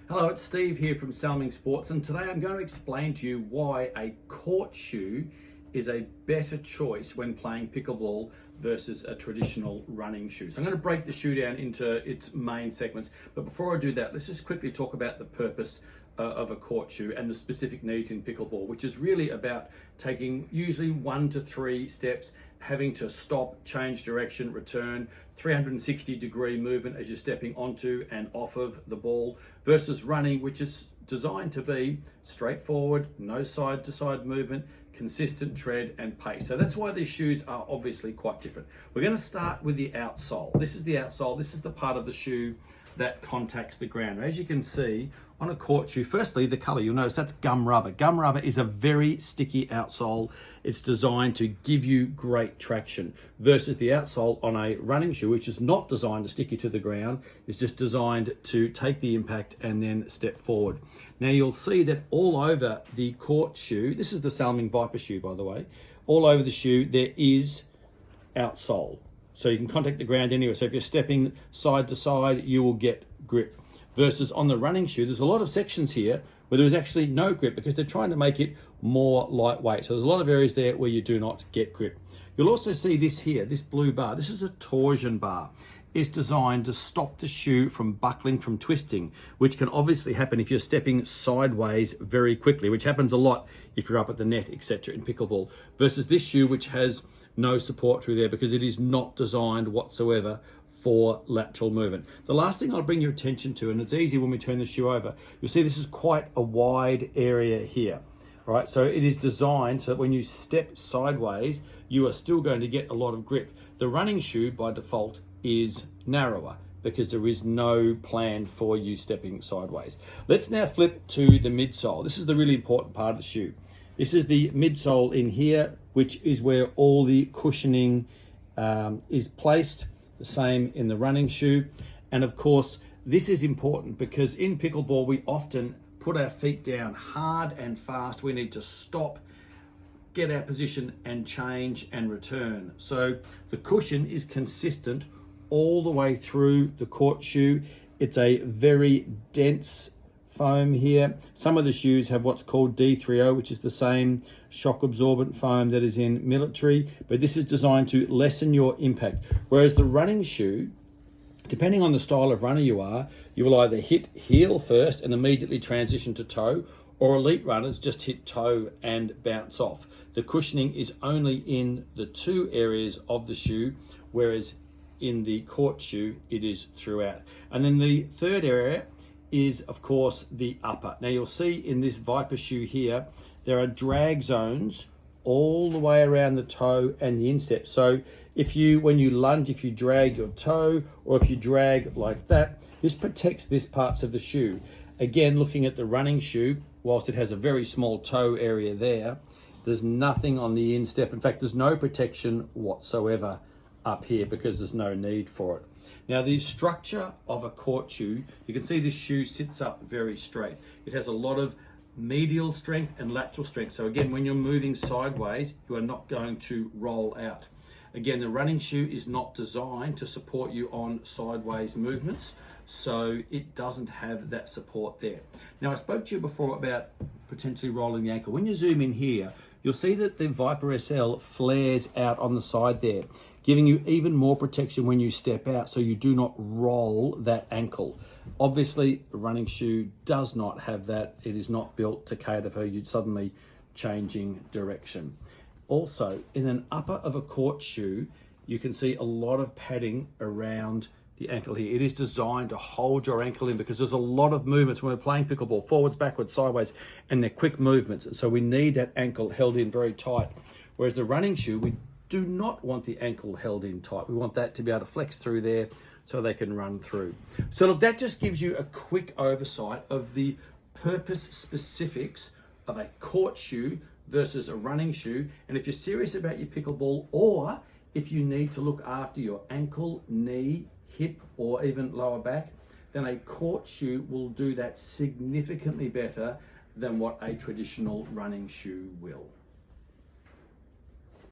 Hello, it's Steve here from Salming Sports, and today I'm going to explain to you why a court shoe is a better choice when playing pickleball versus a traditional running shoe. So I'm going to break the shoe down into its main segments, but before I do that, let's just quickly talk about the purpose of a court shoe and the specific needs in pickleball, which is really about taking usually 1 to 3 steps, having to stop, change direction, return, 360-degree movement as you're stepping onto and off of the ball, versus running, which is designed to be straightforward, no side-to-side movement, consistent tread and pace. So that's why these shoes are obviously quite different. We're going to start with the outsole. This is the outsole. This is the part of the shoe that contacts the ground. As you can see on a court shoe, firstly, the color, you'll notice that's gum rubber. Gum rubber is a very sticky outsole. It's designed to give you great traction versus the outsole on a running shoe, which is not designed to stick you to the ground. It's just designed to take the impact and then step forward. Now you'll see that all over the court shoe, this is the Salming Viper shoe, by the way, all over the shoe, there is outsole. So you can contact the ground anywhere. So if you're stepping side to side, you will get grip. Versus on the running shoe, there's a lot of sections here where there is actually no grip because they're trying to make it more lightweight. So there's a lot of areas there where you do not get grip. You'll also see this here, this blue bar. This is a torsion bar. It's designed to stop the shoe from buckling, from twisting, which can obviously happen if you're stepping sideways very quickly, which happens a lot if you're up at the net, etc. in pickleball, versus this shoe, which has no support through there because it is not designed whatsoever for lateral movement. The last thing I'll bring your attention to, and it's easy when we turn the shoe over, you'll see this is quite a wide area here. All right, so it is designed so that when you step sideways, you are still going to get a lot of grip. The running shoe by default is narrower because there is no plan for you stepping sideways. Let's now flip to the midsole. This is the really important part of the shoe. This is the midsole in here, which is where all the cushioning is placed, the same in the running shoe. And of course, this is important because in pickleball, we often put our feet down hard and fast. We need to stop, get our position and change and return. So the cushion is consistent all the way through the court shoe. It's a very dense foam here. Some of the shoes have what's called D3O, which is the same shock absorbent foam that is in military, but this is designed to lessen your impact. Whereas the running shoe, depending on the style of runner you are, you will either hit heel first and immediately transition to toe, or elite runners just hit toe and bounce off. The cushioning is only in the 2 areas of the shoe, whereas in the court shoe, it is throughout. And then the third area is, of course, the upper. Now you'll see in this Viper shoe here, there are drag zones all the way around the toe and the instep. So when you lunge, if you drag your toe or if you drag like that, this protects this parts of the shoe. Again, looking at the running shoe, whilst it has a very small toe area there, there's nothing on the instep. In fact, there's no protection whatsoever up here because there's no need for it. Now the structure of a court shoe, you can see this shoe sits up very straight. It has a lot of medial strength and lateral strength. So again, when you're moving sideways, you are not going to roll out. Again, the running shoe is not designed to support you on sideways movements, so it doesn't have that support there. Now I spoke to you before about potentially rolling the ankle. When you zoom in here, you'll see that the Viper SL flares out on the side there, giving you even more protection when you step out so you do not roll that ankle. Obviously, a running shoe does not have that. It is not built to cater for you suddenly changing direction. Also, in an upper of a court shoe, you can see a lot of padding around the ankle here. It is designed to hold your ankle in because there's a lot of movements when we're playing pickleball, forwards, backwards, sideways, and they're quick movements. And so we need that ankle held in very tight. Whereas the running shoe, we do not want the ankle held in tight. We want that to be able to flex through there so they can run through. So look, that just gives you a quick oversight of the purpose specifics of a court shoe versus a running shoe. And if you're serious about your pickleball, or if you need to look after your ankle, knee, hip, or even lower back, then a court shoe will do that significantly better than what a traditional running shoe will.